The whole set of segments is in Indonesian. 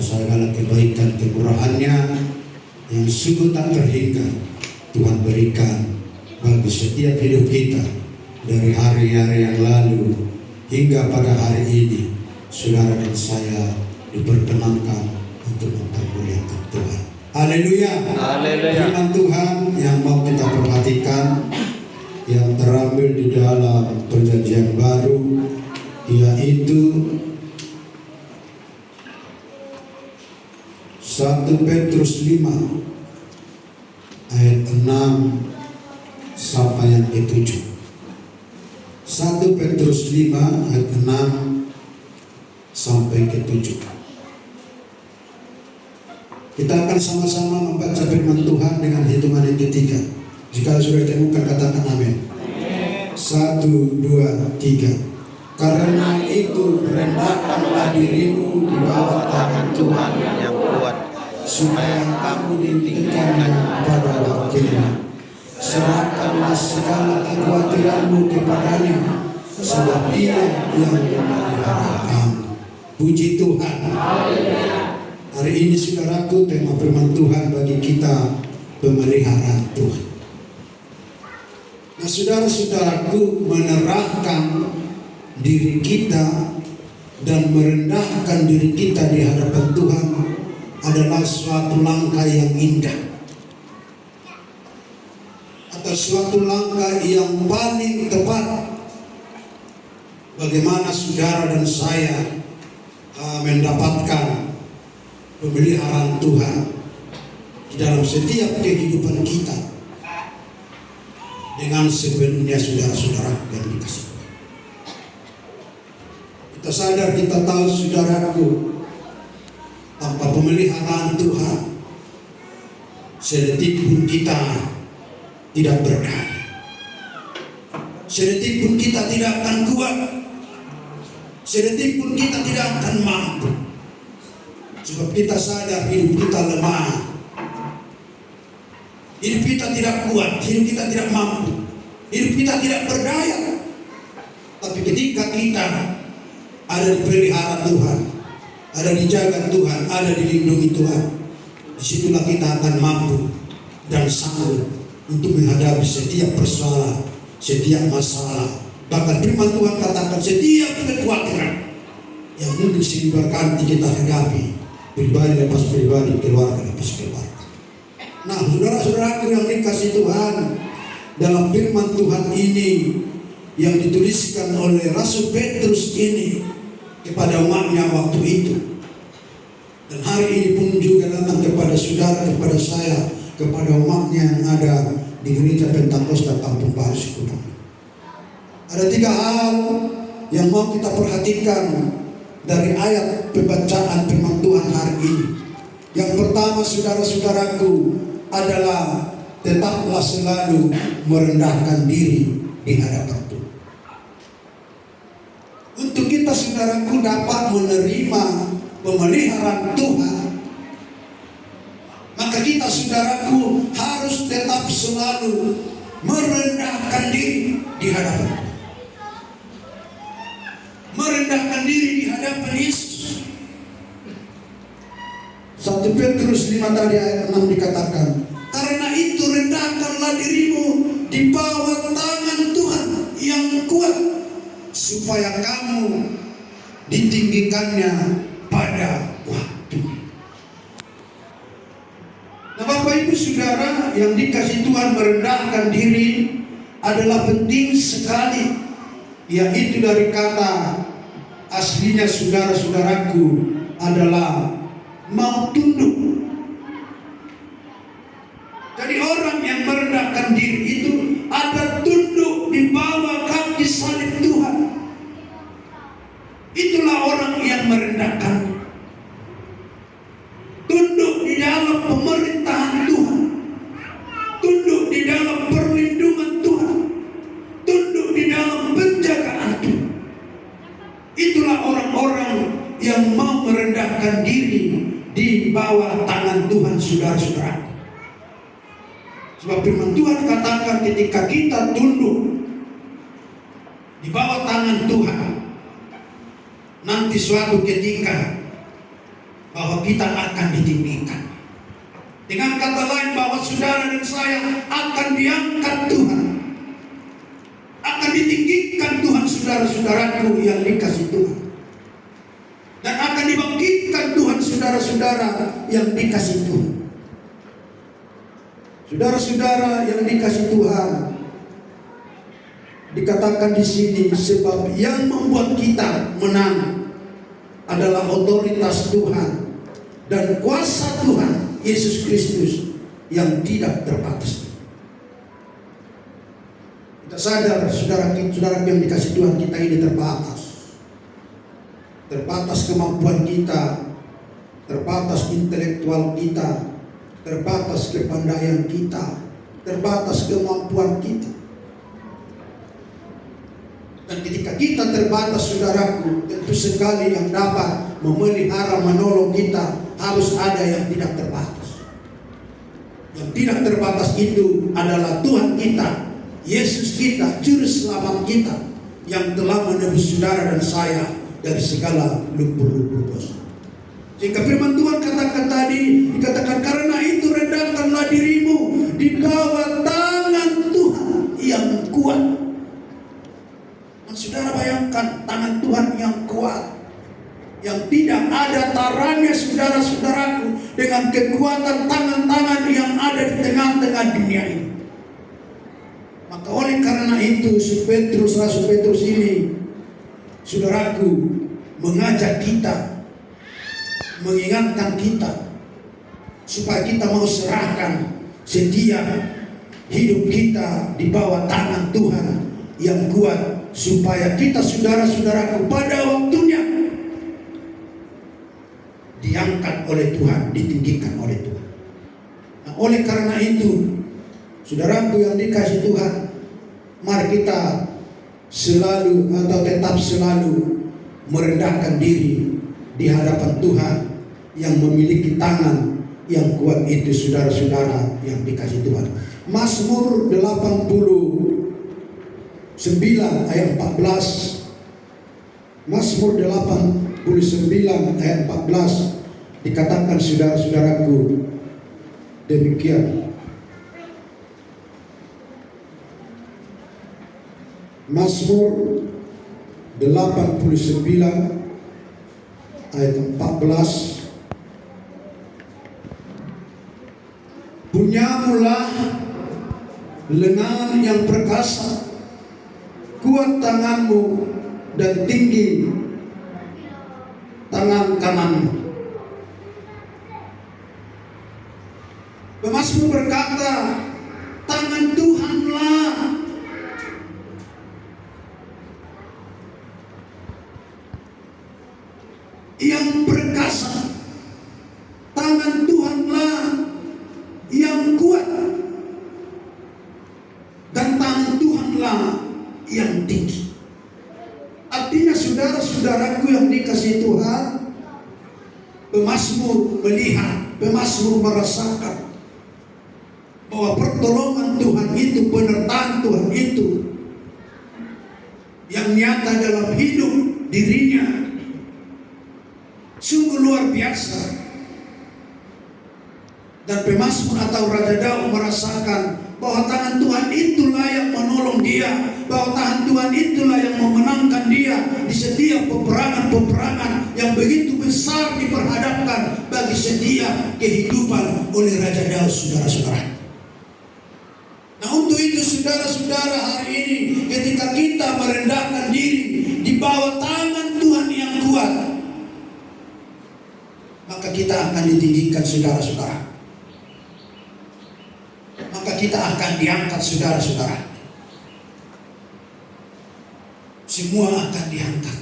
segala kebaikan kemurahan-Nya yang sungguh tak terhingga Tuhan berikan bagi setiap hidup kita dari hari-hari yang lalu hingga pada hari ini. Saudara dan saya diperkenankan untuk mempermuliakan Tuhan. Haleluya. Firman Tuhan yang mau kita perhatikan yang terambil di dalam Perjanjian Baru, yaitu 1 Petrus 5 ayat 6 sampai yang ke-7. 1 Petrus 5 ayat 6 sampai ke-7. Kita akan sama-sama membaca firman Tuhan dengan hitungan yang ketiga. Jika sudah ditemukan, katakan amin. 1, 2, 3. Karena itu rendahkanlah dirimu di bawah tangan Tuhan yang kuat, supaya kamu ditinggikan pada waktunya. Serahkanlah segala kekhawatiranmu kepadanya, sebab Dia yang memelihara kamu. Puji Tuhan. Hari ini saudaraku, tema firman Tuhan bagi kita pemeliharaan Tuhan. Nah, saudara-saudaraku, menyerahkan diri kita dan merendahkan diri kita di hadapan Tuhan adalah suatu langkah yang indah, atau suatu langkah yang paling tepat. Bagaimana saudara dan saya mendapatkan pemeliharaan Tuhan di dalam setiap kehidupan kita dengan sepenuhnya, saudara-saudara yang dikasihi. Kita sadar, kita tahu saudaraku, tanpa pemeliharaan Tuhan sedetik pun kita tidak berdaya, sedetik pun kita tidak akan kuat, sedetik pun kita tidak akan mampu. Sebab kita sadar hidup kita lemah, hidup kita tidak kuat, hidup kita tidak mampu, hidup kita tidak berdaya. Tapi ketika kita ada di peliharaan Tuhan, ada dijaga Tuhan, ada dilindungi Tuhan, disitulah kita akan mampu dan sanggup untuk menghadapi setiap persoalan, setiap masalah. Bahkan firman Tuhan katakan setiap kekhawatiran yang mungkin silih berganti kita hadapi, pribadi lepas pribadi, keluarga lepas keluarga. Nah, saudara-saudaraku yang dikasihi Tuhan, dalam firman Tuhan ini yang dituliskan oleh Rasul Petrus ini kepada umatnya waktu itu, dan hari ini pun juga datang kepada saudara, kepada saya, kepada umatnya yang ada di gereja Pentakosta Kampung Baru Sikupang. Ada 3 hal yang mau kita perhatikan dari ayat pembacaan firman Tuhan hari ini. Yang pertama, saudara-saudaraku, adalah tetaplah selalu merendahkan diri di hadapan Tuhan. Untuk kita, saudaraku, dapat menerima pemeliharaan Tuhan, maka kita, saudaraku, harus tetap selalu merendahkan diri di hadapan Tuhan. Merendahkan diri di hadapan Yesus. 1 Petrus 5 tadi ayat 6 dikatakan, karena itu rendahkanlah dirimu di bawah tangan Tuhan yang kuat, supaya kamu ditinggikannya pada waktunya. Nah, Bapak Ibu Saudara yang dikasihi Tuhan, merendahkan diri adalah penting sekali, yaitu dari kata aslinya, saudara-saudaraku, adalah mau tunduk. Jadi orang yang merendahkan diri itu ada tunduk di bawah kaki salib Tuhan. Itulah orang yang merendahkan, tunduk di dalam pemerintahan Tuhan, tunduk di dalam perlindungan Tuhan, tunduk di dalam penjagaan Tuhan. Itulah orang-orang yang mau merendahkan diri di bawah tangan Tuhan, saudara-saudara. Sebab firman Tuhan katakan, ketika kita tunduk di bawah tangan Tuhan, nanti suatu ketika bahwa kita akan ditinggikan. Dengan kata lain, bahwa saudara dan saya akan diangkat Tuhan, akan ditinggikan Tuhan, saudara-saudaraku yang dikasih Tuhan, dan akan dibangkitkan Tuhan, saudara-saudara yang dikasih Tuhan. Saudara-saudara yang dikasih Tuhan, dikatakan di sini, sebab yang membuat kita menang adalah otoritas Tuhan dan kuasa Tuhan Yesus Kristus yang tidak terbatas. Kita sadar, saudara yang dikasih Tuhan, kita ini terbatas. Terbatas kemampuan kita, terbatas intelektual kita, terbatas kepandaian kita, terbatas kemampuan kita. Dan ketika kita terbatas, saudaraku, tentu sekali yang dapat memelihara, menolong kita harus ada yang tidak terbatas. Yang tidak terbatas itu adalah Tuhan kita, Yesus kita, Juru Selamat kita, yang telah menebus saudara dan saya dari segala lumpur-lumpur dosa. Sehingga firman Tuhan katakan tadi, dikatakan, karena itu rendahkanlah dirimu di bawah tangan Tuhan yang kuat. Dan saudara bayangkan, tangan Tuhan yang kuat, yang tidak ada tarannya, saudara-saudaraku, dengan kekuatan tangan-tangan yang ada di tengah-tengah dunia ini. Maka oleh karena itu, Rasul Petrus ini, saudaraku, mengajak kita, mengingatkan kita, supaya kita mau serahkan setiap hidup kita di bawah tangan Tuhan yang kuat, supaya kita, saudara-saudaraku, pada waktunya diangkat oleh Tuhan, ditinggikan oleh Tuhan. Nah, oleh karena itu, saudaraku yang dikasih Tuhan, mari kita selalu atau tetap selalu merendahkan diri di hadapan Tuhan yang memiliki tangan yang kuat itu, saudara-saudara yang dikasih Tuhan. Mazmur 89 ayat 14. Mazmur 89 ayat 14 dikatakan, saudara-saudaraku, demikian. Mazmur 89 ayat 14. Punyamulah lengan yang perkasa, kuat tanganmu dan tinggi tangan kananmu. Pemazmur berkata, tangan Tuhanlah yang perkasa, tangan Tuhanlah yang kuat, dan tangan Tuhanlah yang tinggi. Artinya, saudara-saudaraku yang dikasihi Tuhan, pemazmur melihat, pemazmur merasakan bahwa pertolongan Tuhan itu, penyertaan Tuhan itu yang nyata dalam hidup dirinya sungguh luar biasa. Dan pemazmur atau Raja Daud merasakan bahwa tangan Tuhan itulah yang menolong dia, bahwa tangan Tuhan itulah yang memenangkan dia di setiap peperangan-peperangan yang begitu besar diperhadapkan bagi setiap kehidupan oleh Raja Daud, saudara-saudara. Nah, untuk itu, saudara-saudara, hari ini ketika kita merendahkan diri di bawah tangan Tuhan yang kuat, maka kita akan ditinggikan, saudara-saudara. Maka kita akan diangkat, saudara-saudara. Semua akan diangkat.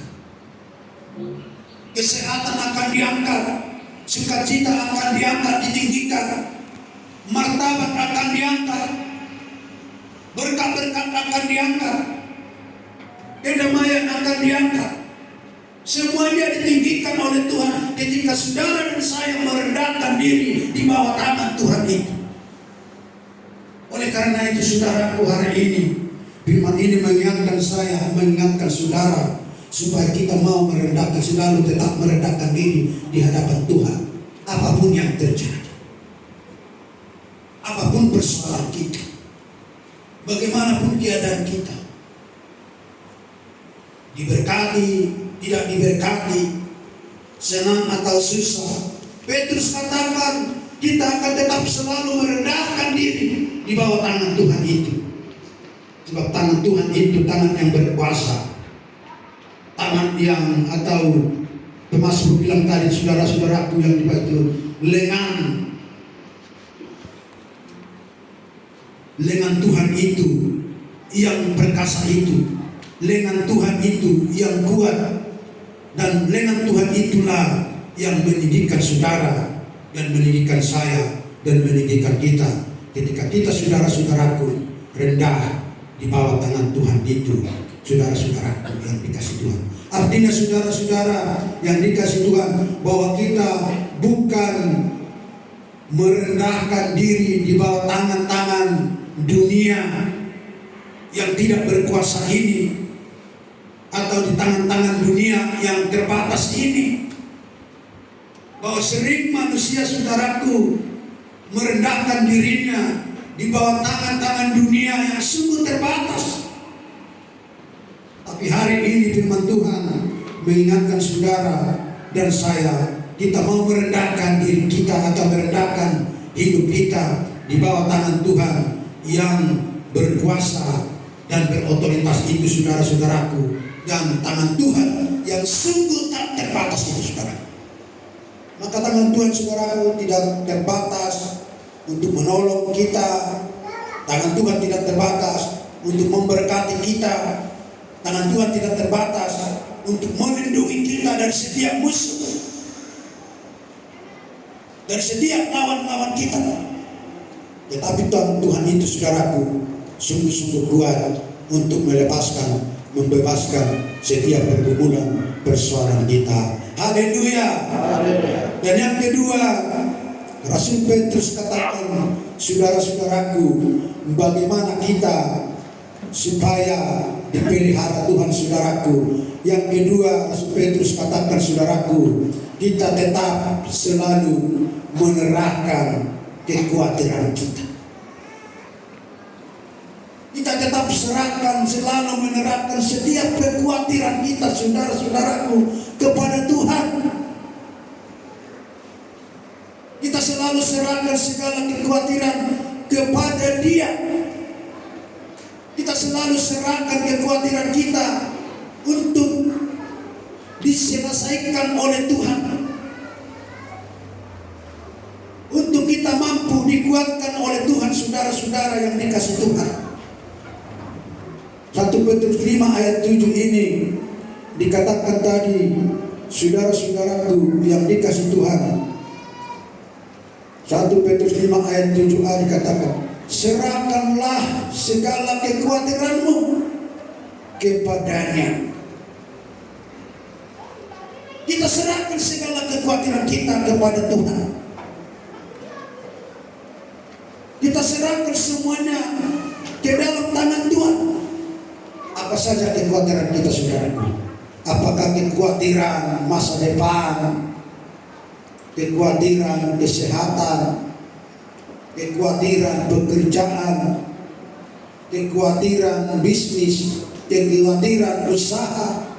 Kesehatan akan diangkat, sukacita akan diangkat, ditinggikan, martabat akan diangkat, berkat-berkat akan diangkat, kedamaian akan diangkat. Semuanya ditinggikan oleh Tuhan ketika saudara dan saya merendahkan diri di bawah tangan Tuhan itu. Oleh karena itu, saudaraku, hari ini firman ini mengingatkan saya, mengingatkan saudara, supaya kita mau merendahkan, selalu tetap merendahkan diri di hadapan Tuhan. apapun yang terjadi, apapun persoalan kita, bagaimanapun keadaan kita, diberkati, tidak diberkati, senang atau susah, Petrus katakan kita akan tetap selalu merendahkan diri di bawah tangan Tuhan itu. Sebab tangan Tuhan itu tangan yang berkuasa, tangan yang, atau Pemasmur bilang tadi, saudara-saudaraku yang dibantu, lengan Tuhan itu yang perkasa itu, lengan Tuhan itu yang kuat, dan lengan Tuhan itulah yang mendidikan saudara dan mendidikan saya dan mendidikan kita ketika kita, saudara-saudaraku, rendah di bawah tangan Tuhan itu. Saudara-saudaraku yang dikasih Tuhan, artinya saudara-saudara yang dikasih Tuhan, bahwa kita bukan merendahkan diri di bawah tangan-tangan dunia yang tidak berkuasa ini, atau di tangan-tangan dunia yang terbatas ini. Bahwa sering manusia, saudaraku, merendahkan dirinya di bawah tangan-tangan dunia yang sungguh terbatas. Tapi hari ini firman Tuhan mengingatkan saudara dan saya, kita mau merendahkan diri kita atau merendahkan hidup kita di bawah tangan Tuhan yang berkuasa dan berotoritas itu, saudara-saudaraku, dan tangan Tuhan yang sungguh tak terbatas itu, saudara. Maka tangan Tuhan, saudaraku, tidak terbatas untuk menolong kita. Tangan Tuhan tidak terbatas untuk memberkati kita. Tangan Tuhan tidak terbatas untuk melindungi kita dari setiap musuh, dari setiap lawan-lawan kita. Tetapi tangan Tuhan itu, saudaraku, sungguh-sungguh kuat untuk melepaskan, membebaskan setiap pergumulan persoalan kita. Haleluya. Dan yang kedua, Rasul Petrus katakan, saudara-saudaraku, bagaimana kita supaya dipelihara Tuhan, saudaraku. Yang kedua, Rasul Petrus katakan, saudaraku, kita tetap selalu menyerahkan kekhawatiran kita. Kita tetap serahkan, selalu menyerahkan setiap kekhawatiran kita, saudara-saudaraku, kepada Tuhan. Kita selalu serahkan segala kekhawatiran kepada Dia. Kita selalu serahkan kekhawatiran kita untuk diselesaikan oleh Tuhan, untuk kita mampu dikuatkan oleh Tuhan, saudara-saudara yang dikasih Tuhan. 1 Petrus 5 ayat 7 ini dikatakan tadi, saudara-saudaraku yang dikasih Tuhan. 1 Petrus 5 ayat 7a dikatakan, serahkanlah segala kekhawatiranmu kepadanya. Kita serahkan segala kekhawatiran kita kepada Tuhan. Kita serahkan semuanya ke dalam tangan Tuhan. Apa saja kekhawatiran kita, saudaraku? Apakah kekhawatiran masa depan, kekhawatiran kesehatan, kekhawatiran pekerjaan, kekhawatiran bisnis, kekhawatiran usaha,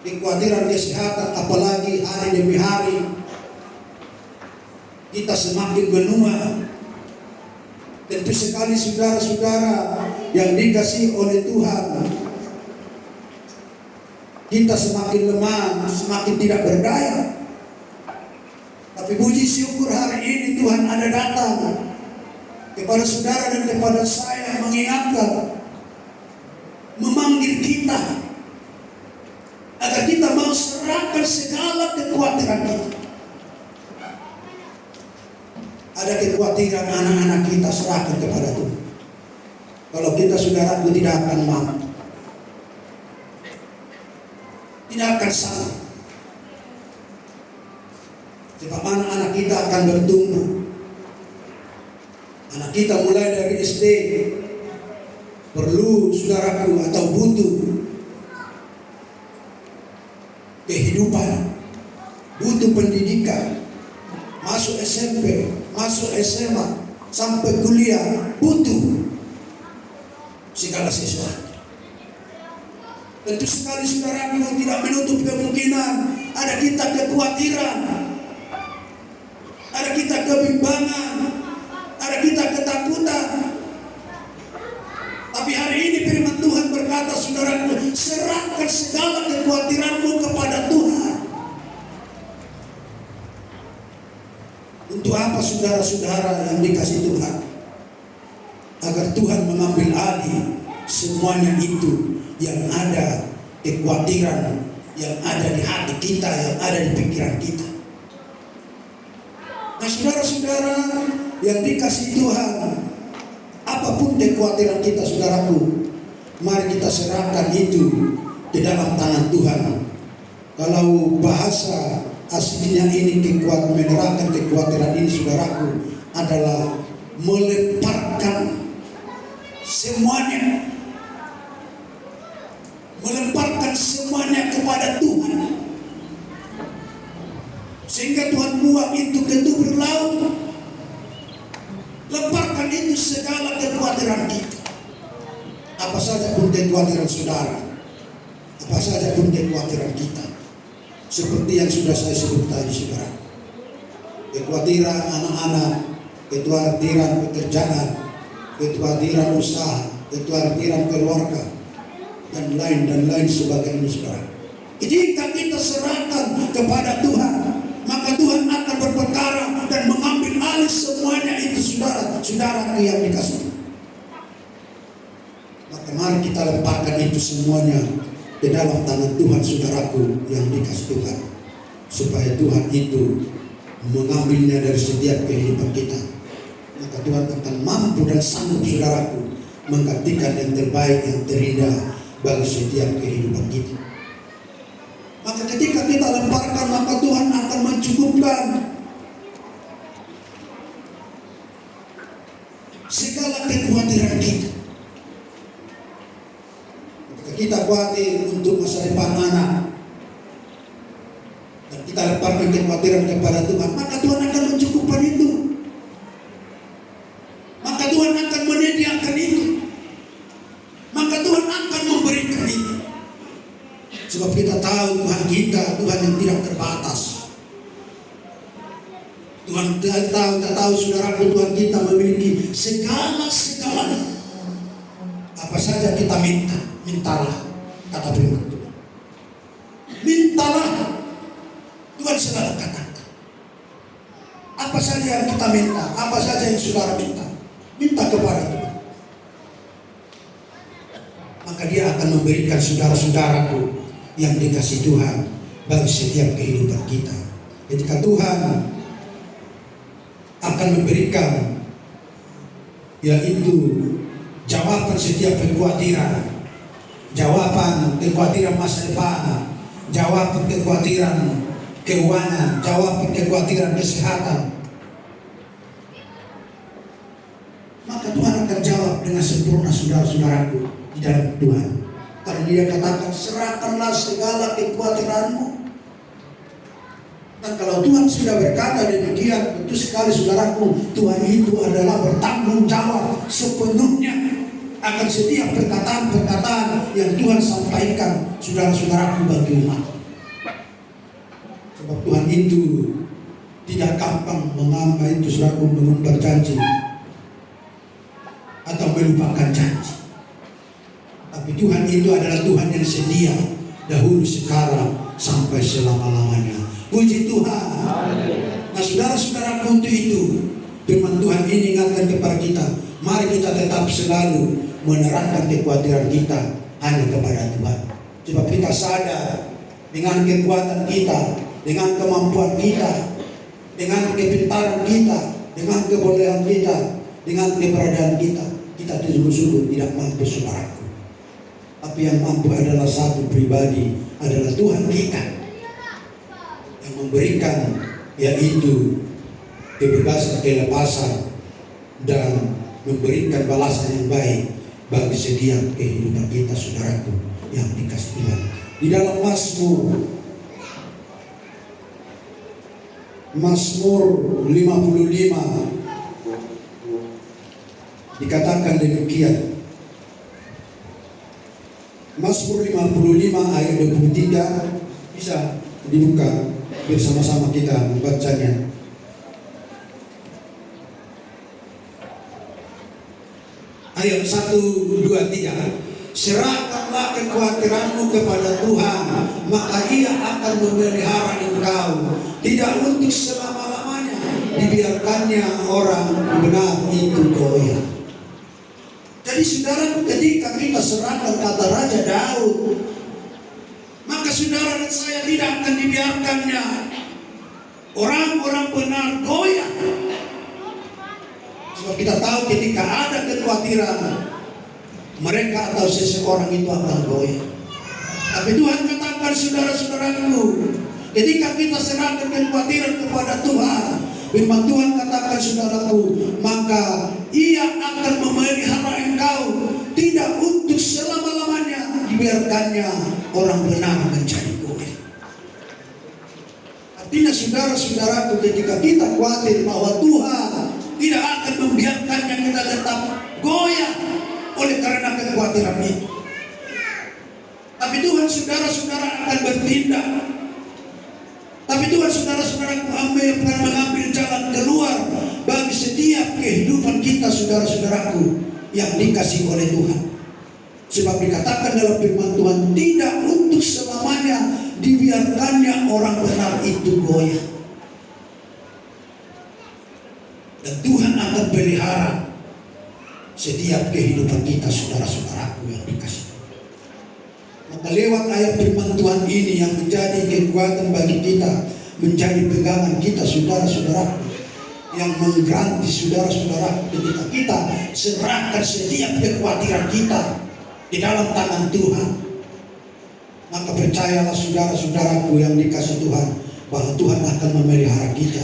kekhawatiran kesehatan, apalagi hari demi hari kita semakin menua. Tentu sekali, saudara-saudara yang dikasihi oleh Tuhan, kita semakin lemah, semakin tidak berdaya. Tapi puji syukur hari ini Tuhan ada datang kepada saudara dan kepada saya, mengingatkan, memanggil kita agar kita mau serahkan segala kekhawatiran kita. Ada kekhawatiran anak-anak kita, serahkan kepada Tuhan. Kalau kita, saudaraku, tidak akan mampu, tidak akan sanggup. Sebab anak-anak kita akan bertumbuh. Anak kita mulai dari SD perlu, saudaraku, atau butuh kehidupan, butuh butuh pendidikan. Masuk SMP, masuk SMA, sampai kuliah, butuh segala sesuatu. Tentu sekali saudaraku tidak menutup kemungkinan ada kita kekhawatiran, ada kita kebimbangan, ada kita ketakutan. Tapi hari ini firman Tuhan berkata, saudaraku, serahkan segala kekhawatiranmu kepada Tuhan. Untuk apa saudara-saudara yang dikasih Tuhan? Agar Tuhan mengambil alih semuanya itu yang ada, kekhawatiran yang ada di hati kita, yang ada di pikiran kita. Nah saudara-saudara yang dikasih Tuhan, apapun kekhawatiran kita saudaraku, mari kita serahkan itu ke dalam tangan Tuhan. Kalau bahasa aslinya ini menerangkan kekhawatiran ini saudaraku adalah melemparkan semuanya, melemparkan semuanya kepada Tuhan, sehingga Tuhan buang itu ke tubur laut. Lemparkan itu segala kekhawatiran kita, apa saja pun kekhawatiran saudara, apa saja pun kekhawatiran kita. Seperti yang sudah saya sebut tadi saudara, kekhawatiran anak-anak, kekhawatiran pekerjaan, kekhawatiran usaha, kekhawatiran keluarga, dan lain sebagainya saudara. Jika kita serahkan kepada Tuhan, maka Tuhan akan berperkara dan mengambil alih semuanya itu saudara yang dikasih. Maka mari kita lemparkan itu semuanya ke dalam tangan Tuhan saudaraku yang dikasih Tuhan, supaya Tuhan itu mengambilnya dari setiap kehidupan kita. Maka Tuhan akan mampu dan sanggup saudaraku menggantikan yang terbaik, yang terindah bagi setiap kehidupan kita. Maka ketika kita lemparkan, maka Tuhan akan mencukupkan segala kekhawatiran kita. Kita khawatir untuk masa depan anak, dan kita lemparkan kekhawatiran kepada Tuhan, maka Tuhan akan mencukupkan itu. Maka Tuhan akan menyediakan itu. Maka Tuhan akan memberikan itu. Sebab kita tahu Tuhan kita, Tuhan yang tidak terbatas. Tuhan tahu saudaraku, Tuhan kita memiliki segala-segalanya. Apa saja kita minta, mintalah, kata firman Tuhan. Mintalah, Tuhan selalu katakan. Apa saja yang kita minta, apa saja yang saudara minta, minta kepada Tuhan. Maka Dia akan memberikan saudara-saudaraku yang dikasih Tuhan bagi setiap kehidupan kita. Ketika Tuhan akan memberikan, yaitu jawaban setiap kekhawatiran, jawaban kekhawatiran masa depan, jawaban kekhawatiran keuangan, jawaban kekhawatiran kesehatan, maka Tuhan akan jawab dengan sempurna saudara-saudaraku di dalam Tuhan. Karena Dia katakan, serahkanlah segala kekhawatiranmu. Dan kalau Tuhan sudah berkata demikian, tentu sekali saudaraku, Tuhan itu adalah bertanggung jawab sepenuhnya akan setiap perkataan-perkataan yang Tuhan sampaikan saudara-saudaraku bagi umat. Sebab Tuhan itu tidak gampang mengamba itu saudaraku, mengumbar janji atau melupakan janji. Tapi Tuhan itu adalah Tuhan yang setia dahulu, sekarang, sampai selama-lamanya. Puji Tuhan. Nah saudara-saudaraku, untuk itu firman Tuhan ini ingatkan kepada kita, mari kita tetap selalu menerahkan kekhawatiran kita hanya kepada Tuhan. Sebab kita sadar dengan kekuatan kita, dengan kemampuan kita, dengan kepintaran kita, dengan kebolehan kita, dengan keberadaan kita, kita sungguh-sungguh tidak mampu saudaraku. Tapi yang mampu adalah satu pribadi, adalah Tuhan kita yang memberikan, yaitu kebebasan, kelepasan, dan memberikan balasan yang baik bagi setiap kehidupan kita saudaraku yang dikasih Tuhan. Di dalam Mazmur Mazmur 55 dikatakan demikian. Mazmur 55 ayat 23 bisa dibuka bersama-sama kita membacanya. Ayat 1, 2, 3. Serahkanlah kekhawatiranmu kepada Tuhan, maka Ia akan memelihara engkau. Tidak untuk selama-lamanya dibiarkannya orang benar itu goyah. Jadi saudara, ketika kita serahkan kata Raja Daud, maka saudara dan saya tidak akan dibiarkannya orang-orang benar goyah. Sebab kita tahu ketika ada kekhawatiran, mereka atau seseorang itu akan goyah. Tapi Tuhan katakan, saudara-saudaraku, ketika kita serahkan kekhawatiran kepada Tuhan, firman Tuhan katakan, saudaraku, maka Ia akan memelihara engkau. Tidak untuk selama-lamanya dibiarkannya orang benar menjadi goyah. Artinya saudara-saudaraku, ketika kita khawatir bahwa Tuhan tidak akan membiarkannya kita tetap goyah oleh karena kekhawatiran itu. Tapi Tuhan saudara-saudara akan bertindak. Tapi Tuhan saudara-saudara akan mengambil jalan keluar bagi setiap kehidupan kita, saudara-saudaraku, yang dikasih oleh Tuhan. Sebab dikatakan dalam firman Tuhan, tidak untuk selamanya dibiarkannya orang benar itu goyah. Dan Tuhan akan pelihara setiap kehidupan kita, saudara-saudaraku yang dikasih. Maka lewat ayat firman Tuhan ini yang menjadi kekuatan bagi kita, menjadi pegangan kita, saudara-saudaraku, yang mengganti saudara-saudara ketika kita serahkan setiap kekhawatiran kita di dalam tangan Tuhan. Maka percayalah saudara-saudaraku yang dikasih Tuhan, bahwa Tuhan akan memelihara kita.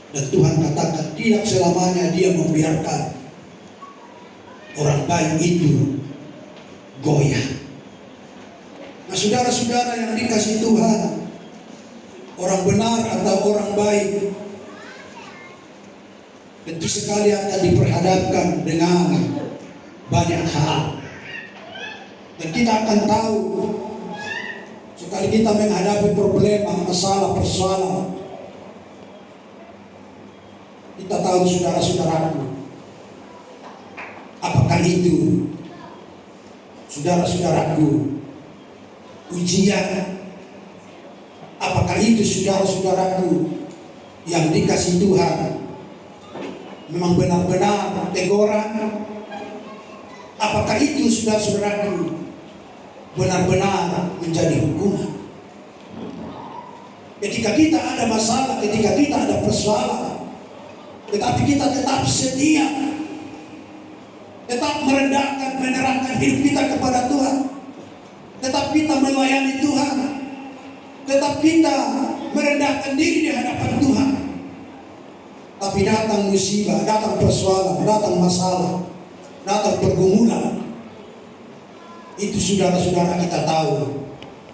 Dan Tuhan katakan tidak selamanya Dia membiarkan orang baik itu goyah. Nah saudara-saudara yang dikasih Tuhan, orang benar atau orang baik tentu sekali akan diperhadapkan dengan banyak hal. Dan kita akan tahu, sekali kita menghadapi problema, masalah, persoalan, kita tahu saudara-saudaraku, apakah itu saudara-saudaraku ujian, apakah itu saudara-saudaraku yang dikasih Tuhan memang benar-benar teguran, apakah itu saudara-saudaraku benar-benar menjadi hukuman. Ketika kita ada masalah, ketika kita ada persoalan, tetapi kita tetap setia, tetap merendahkan, menyerahkan hidup kita kepada Tuhan, tetap kita melayani Tuhan, tetap kita merendahkan diri di hadapan Tuhan. Tapi datang musibah, datang persoalan, datang masalah, datang pergumulan, itu saudara-saudara kita tahu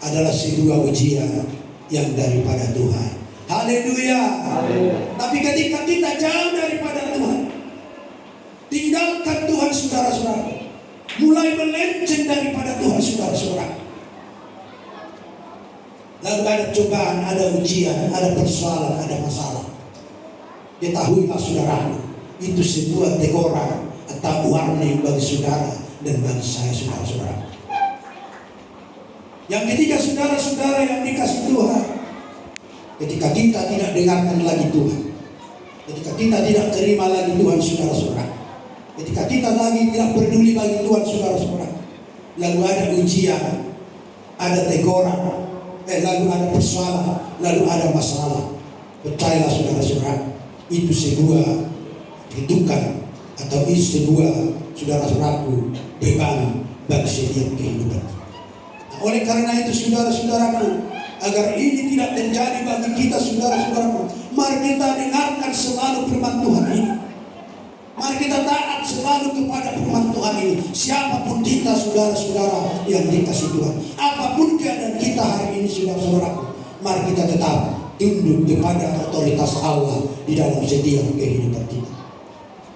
adalah sebuah ujian yang daripada Tuhan. Haleluya. Tapi ketika kita jauh daripada Tuhan, tinggalkan Tuhan, saudara-saudara, mulai melenceng daripada Tuhan, saudara-saudara, lalu ada cobaan, ada ujian, ada persoalan, ada masalah, ketahuilah saudara, itu sebuah teguran atau warning bagi saudara dan bagi saya, saudara-saudara. Yang ketiga, saudara-saudara yang dikasih Tuhan, ketika kita tidak dengarkan lagi Tuhan, ketika kita tidak terima lagi Tuhan, saudara-saudara, ketika kita lagi tidak peduli lagi Tuhan, saudara-saudara, lalu ada ujian, ada teguran, lalu ada persoalan, lalu ada masalah, percayalah saudara-saudara, itu sebuah hidupan atau itu sebuah, saudara-saudaraku, beban bagi setiap kehidupan. Nah, oleh karena itu saudara-saudaraku, agar ini tidak terjadi bagi kita, saudara-saudaraku, mari kita dengarkan selalu firman Tuhan ini. Mari kita taat selalu kepada firman Tuhan ini. Siapapun kita, saudara-saudara yang dikasih Tuhan, apapun keadaan kita hari ini, saudara-saudaraku, mari kita tetap tunduk kepada otoritas Allah di dalam setiap kehidupan kita.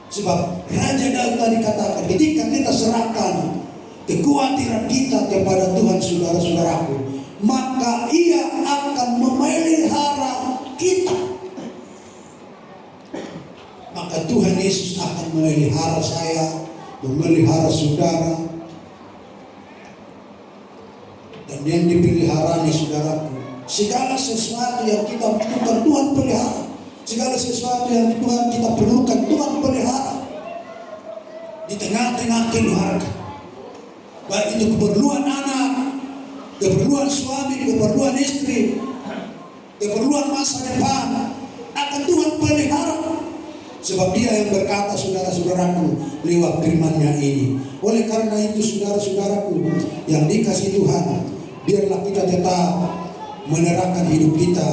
Sebab Raja Daud tadi katakan, ketika kita serahkan kekhawatiran kita kepada Tuhan, saudara-saudaraku, maka Ia akan memelihara kita. Maka Tuhan Yesus akan memelihara saya, memelihara saudara. Dan yang dipeliharanya, saudaraku, segala sesuatu yang kita butuhkan Tuhan pelihara. Segala sesuatu yang Tuhan kita perlukan Tuhan pelihara. Di tengah-tengah keluarga, baik itu keperluan anak, keperluan suami, keperluan istri, keperluan masa depan, akan Tuhan pelihara. Sebab Dia yang berkata, saudara-saudaraku, lewat firman-Nya ini. Oleh karena itu, saudara-saudaraku yang dikasihi Tuhan, biarlah kita tetap menyerahkan hidup kita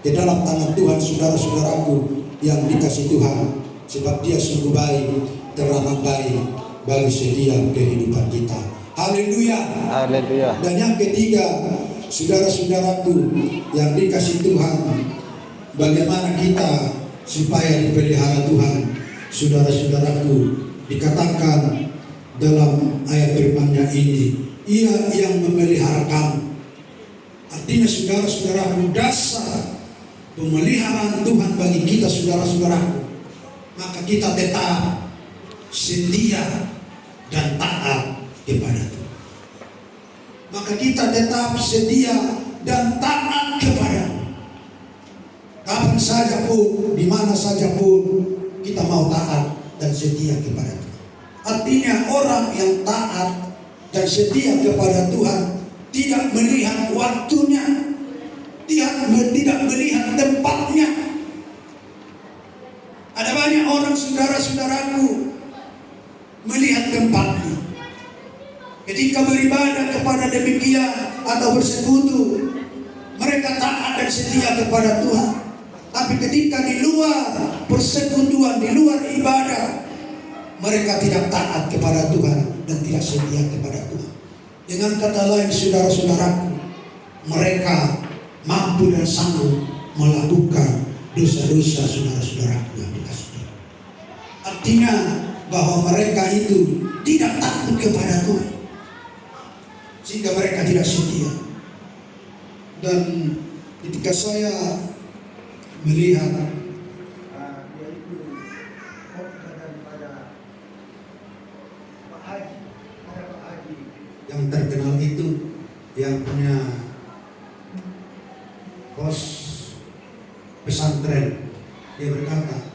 di dalam tangan Tuhan, saudara-saudaraku yang dikasihi Tuhan. Sebab Dia sungguh baik, teramat baik bagi setiap kehidupan kita. Haleluya. Haleluya. Dan yang ketiga, saudara-saudaraku yang dikasihi Tuhan, bagaimana kita supaya dipelihara Tuhan. Saudara-saudaraku, dikatakan dalam ayat firman-Nya ini, Ia yang memelihara kamu. Artinya, saudara-saudaraku, dasar pemeliharaan Tuhan bagi kita, saudara-saudaraku, maka kita tetap setia dan taat kepada Tuhan. Maka kita tetap setia dan taat kepada Tuhan. Kapan saja pun, di mana saja pun, kita mau taat dan setia kepada Tuhan. Artinya, orang yang taat dan setia kepada Tuhan tidak melihat waktunya, tidak melihat tempatnya. Ada banyak orang, saudara-saudaraku, melihat tempatnya. Ketika beribadah kepada demikian atau bersekutu, mereka taat dan setia kepada Tuhan. Tapi ketika di luar persekutuan, di luar ibadah, mereka tidak taat kepada Tuhan dan tidak setia kepada Tuhan. Dengan kata lain, saudara-saudaraku, mereka mampu dan sanggup melakukan dosa-dosa, saudara-saudaraku yang dikasihi Tuhan. Artinya bahwa mereka itu tidak takut kepada Tuhan, sehingga mereka tidak setia. Dan ketika saya melihat yaitu khotbah daripada Pak Haji, ada Pak Haji yang terkenal itu, yang punya pos pesantren, dia berkata,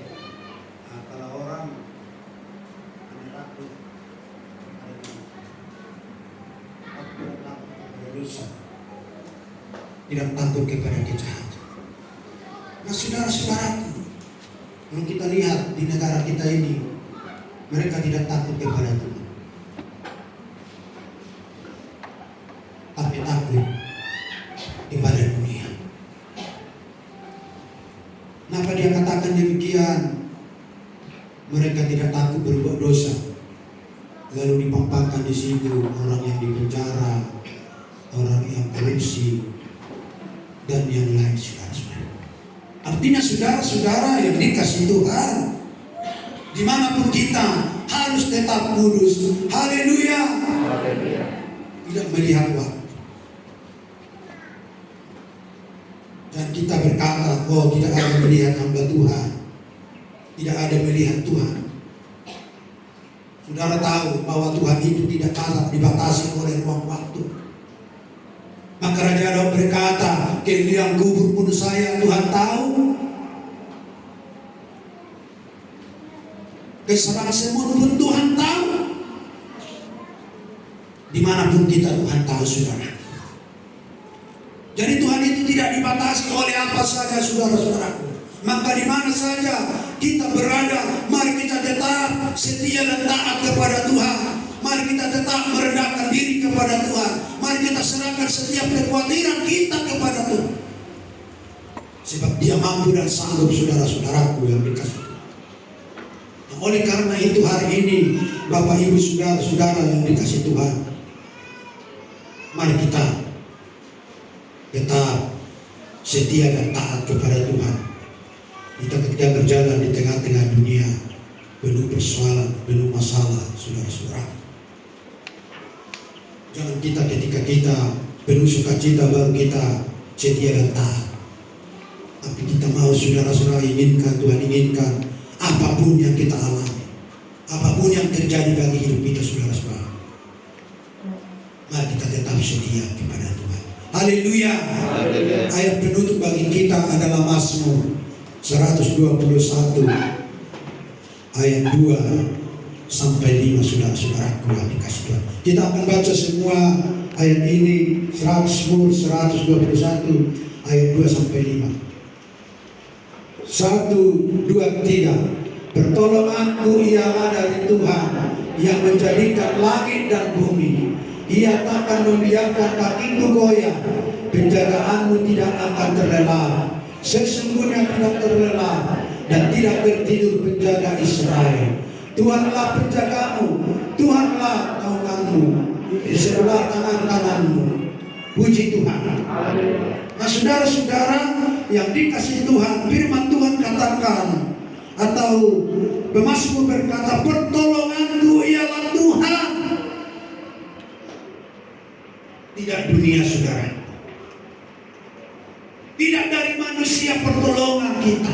kalau orang hanya takut kepada dosa, tidak takut kepada kejahatan. Nah, saudara-saudaraku, kalau kita lihat di negara kita ini, mereka tidak takut kepada Tuhan, tapi takut kepada dunia. Kenapa dia katakan demikian? Mereka tidak takut berbuat dosa, lalu dipampangkan di situ orang yang dipenjara, orang yang korupsi, dan yang lain, saudara-saudara. Artinya, saudara-saudara yang dikasihi Tuhan, dimanapun kita harus tetap kudus. Haleluya. Tidak melihat waktu. Dan kita berkata, oh, tidak ada melihat hamba Tuhan, tidak ada melihat Tuhan. Saudara tahu bahwa Tuhan itu tidak dibatasi oleh ruang waktu. Maka Raja Daud berkata, ke liang kubur pun saya Tuhan tahu, ke sarang semut pun Tuhan tahu. Dimanapun kita, Tuhan tahu, saudara. Jadi Tuhan itu tidak dibatasi oleh apa saja, saudara-saudaraku. Maka di mana saja kita berada, mari kita tetap setia dan taat kepada Tuhan. Mari kita tetap merendahkan diri kepada Tuhan. Mari kita serahkan setiap kekhawatiran kita kepada Tuhan. Sebab Dia mampu dan sanggup, saudara-saudaraku yang dikasihi Tuhan. Nah, oleh karena itu hari ini, Bapak Ibu saudara-saudara yang dikasihi Tuhan, mari kita tetap setia dan taat kepada Tuhan. Kita ketika berjalan di tengah-tengah dunia penuh persoalan, penuh masalah, saudara-saudara. Jangan kita ketika kita penuh sukacita baru kita setia dan taat. Tapi kita mau saudara-saudara inginkan, Tuhan inginkan apapun yang kita alami, apapun yang terjadi bagi hidup kita saudara-saudara, mari kita tetap setia kepada Tuhan. Haleluya. Ayat penutup bagi kita adalah Mazmur 121 ayat 2 sampai 5 saudara-saudaraku yang dikasih Tuhan. Kita akan baca semua ayat ini, Mazmur 121 ayat 2 sampai 5. 1, 2, 3. Pertolonganku ialah dari Tuhan yang menjadikan langit dan bumi. Ia takkan membiarkan kakiku goyah. Penjagaanmu tidak akan terlelap. Sesungguhnya tidak terlelap dan tidak tertidur penjaga Israel. Tuhanlah penjagamu, Tuhanlah naunganmu di sebelah tangan kananmu. Puji Tuhan. Nah saudara-saudara yang dikasih Tuhan, firman Tuhan katakan atau pemazmur berkata, pertolonganku ialah Tuhan, tidak dunia saudara, tidak dari manusia pertolongan kita,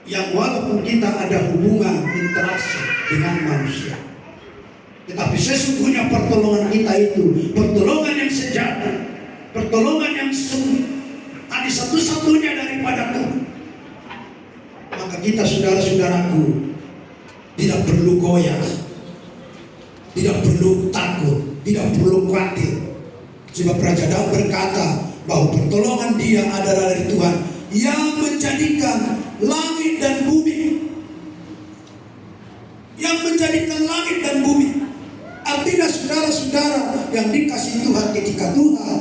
yang walaupun kita ada hubungan interaksi dengan manusia, tetapi sesungguhnya pertolongan kita itu pertolongan yang sejati, pertolongan yang ada satu-satunya daripada Tuhan. Maka kita saudara-saudaraku tidak perlu goyah, tidak perlu takut, tidak perlu khawatir. Sebab Raja Daud berkata bahwa pertolongan dia adalah dari Tuhan yang menjadikan langit dan bumi. Yang menjadikan langit dan bumi. Artinya saudara-saudara yang dikasih Tuhan, ketika Tuhan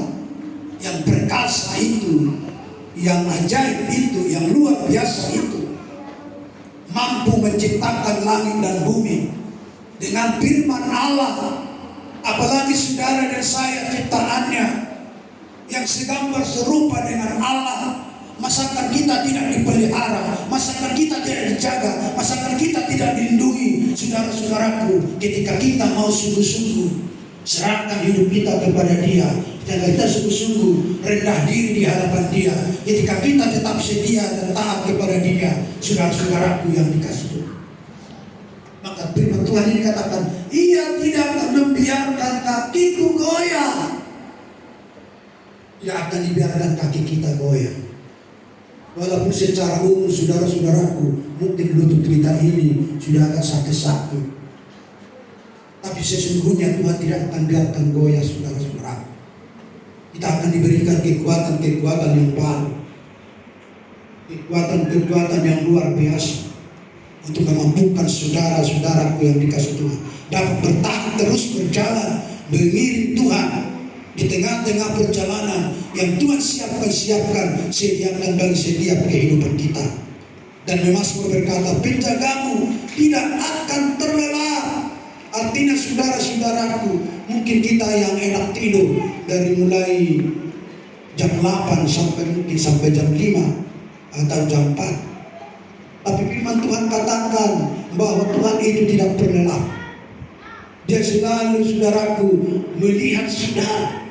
yang perkasa itu, yang ajaib itu, yang luar biasa itu, mampu menciptakan langit dan bumi dengan firman Allah, apalagi saudara dan saya ciptaannya yang segambar serupa dengan Allah, masakan kita tidak dipelihara, masakan kita tidak dijaga, masakan kita tidak dilindungi. Saudara-saudaraku, ketika kita mau sungguh-sungguh serahkan hidup kita kepada Dia, ketika kita sungguh-sungguh rendah diri di hadapan Dia, ketika kita tetap setia dan taat kepada Dia, saudara-saudaraku yang dikasih Tuhan, maka firman Tuhan ini katakan, Ia tidak akan membiarkan kakiku goyah. Tidak akan dibiarkan kaki kita goyah. Walaupun secara umum saudara-saudaraku mungkin lutut kita ini sudah agak sakit-sakit, tapi sesungguhnya Tuhan tidak akan biarkan goyah saudara-saudara. Kita akan diberikan kekuatan-kekuatan yang baru, kekuatan-kekuatan yang luar biasa untuk memampukan saudara-saudaraku yang dikasih Tuhan dapat bertahan terus berjalan mengiring Tuhan di tengah-tengah perjalanan yang Tuhan siapkan sediakan bagi setiap kehidupan kita. Dan Mazmur berkata, penjagamu tidak akan terlelap. Artinya saudara-saudaraku, mungkin kita yang enak tidur dari mulai jam 8 sampai jam 5 atau jam 4. Tapi firman Tuhan katakan bahwa Tuhan itu tidak terlelap. Dia selalu saudaraku melihat saudara,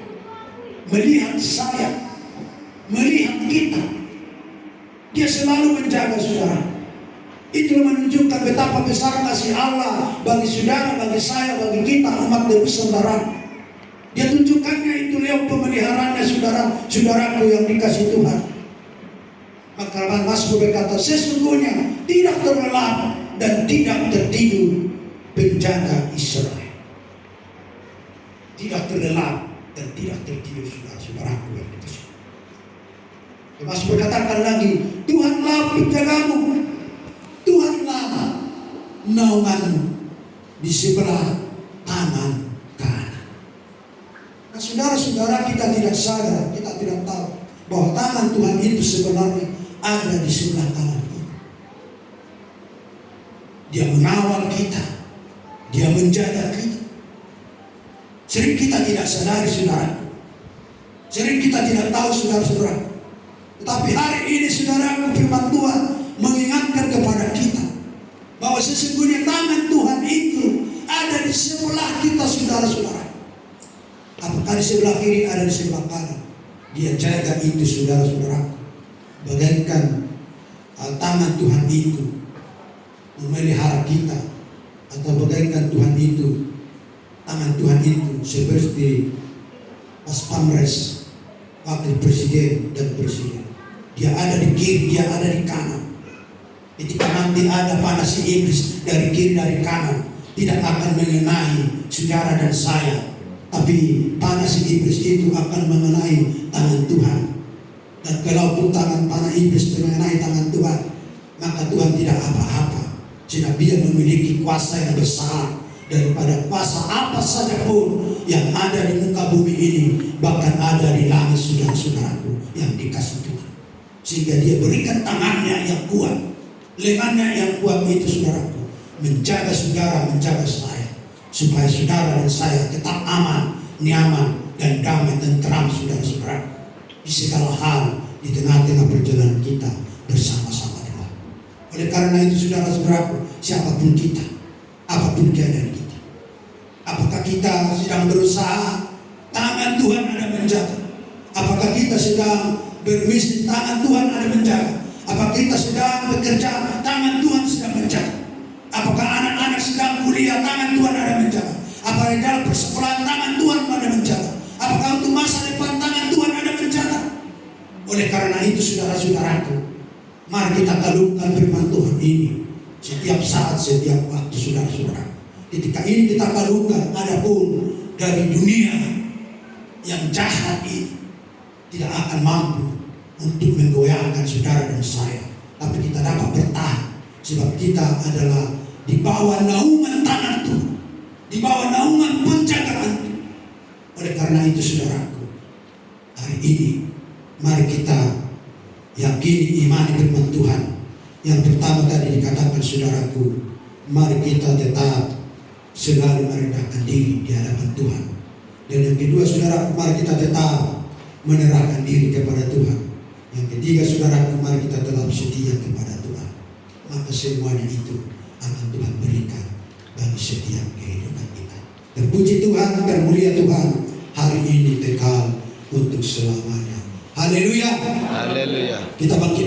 melihat saya, melihat kita. Dia selalu menjaga saudara. Itu menunjukkan betapa besar kasih Allah bagi saudara, bagi saya, bagi kita umat Dewi saudara. Dia tunjukkannya itu lewat pemeliharaannya saudaraku yang dikasih Tuhan. Maka Mazmur berkata, sesungguhnya tidak terlelap dan tidak tertidur penjaga Israel. Tidak terlelap dan tidak tertidur saudara-saudaraku yang dikasih. Mazmur berkatakan lagi, Tuhanlah penjagamu, Tuhanlah naunganmu di sebelah tangan kanan. Nah saudara-saudara, kita tidak sadar, kita tidak tahu bahwa tangan Tuhan itu sebenarnya ada di sebelah kanan kita. Dia mengawal kita, Dia menjaga kita. Sering kita tidak sadari saudara, sering kita tidak tahu saudara-saudara, Tetapi hari ini saudaraku, firman Tuhan mengingatkan kepada kita bahwa sesungguhnya tangan Tuhan itu ada di sebelah kita, saudara-saudara. Apakah di sebelah kiri, ada di sebelah kanan. Dia jaga itu, saudara-saudara. Bagaikan tangan Tuhan itu memelihara kita, atau bagaikan Tuhan itu, tangan Tuhan itu seperti pas pamres wakil presiden dan presiden. Dia ada di kiri, dia ada di kanan. Ketika nanti ada panas iblis dari kiri dari kanan, tidak akan mengenai saudara dan saya, tapi panas iblis itu akan mengenai tangan Tuhan. Dan kalau pun tangan panas iblis mengenai tangan Tuhan, maka Tuhan tidak apa-apa. Sebab dia memiliki kuasa yang besar daripada kuasa apa saja pun yang ada di muka bumi ini, bahkan ada di langit, saudara-saudaraku yang dikasih Tuhan. Sehingga dia berikan tangannya yang kuat, lengannya yang kuat itu, saudaraku, menjaga saudara, menjaga saya, supaya saudara dan saya tetap aman, nyaman, dan damai, tentram, saudara-saudara, di segala hal, di tengah-tengah perjalanan kita bersama-sama dengan. Oleh karena itu, saudara-saudaraku, siapapun kita, apapun keadaan kita, apakah kita sedang berusaha, tangan Tuhan ada menjaga. Apakah kita sedang berbisnis, tangan Tuhan ada menjaga. Apakah kita sedang bekerja, tangan Tuhan sedang menjaga. Apakah anak-anak sedang kuliah, tangan Tuhan ada menjaga. Apakah dalam persekolahan, tangan Tuhan ada menjaga. Apakah untuk masa depan, tangan Tuhan ada menjaga. Oleh karena itu, saudara-saudaraku, mari kita kalungkan firman Tuhan ini setiap saat, setiap waktu, saudara-saudara. Ketika ini kita kalungkan, adapun dari dunia yang jahat ini tidak akan mampu untuk menggoyahkan saudara dan saya, tapi kita dapat bertahan sebab kita adalah di bawah naungan tangan Tuhan, di bawah naungan penjagaan Tuhan. Oleh karena itu, saudaraku, hari ini mari kita yakini, imani firman Tuhan. Yang pertama tadi dikatakan, saudaraku, mari kita tetap selalu merendahkan diri di hadapan Tuhan. Dan yang kedua, saudaraku, mari kita tetap menyerahkan diri kepada Tuhan. Yang ketiga, saudaraku, mari kita tetap setia kepada Tuhan. Maka semuanya itu akan Tuhan berikan bagi setiap kehidupan kita. Terpuji Tuhan, termulia Tuhan, hari ini kekal untuk selamanya. Haleluya. Haleluya. Kita bangkit.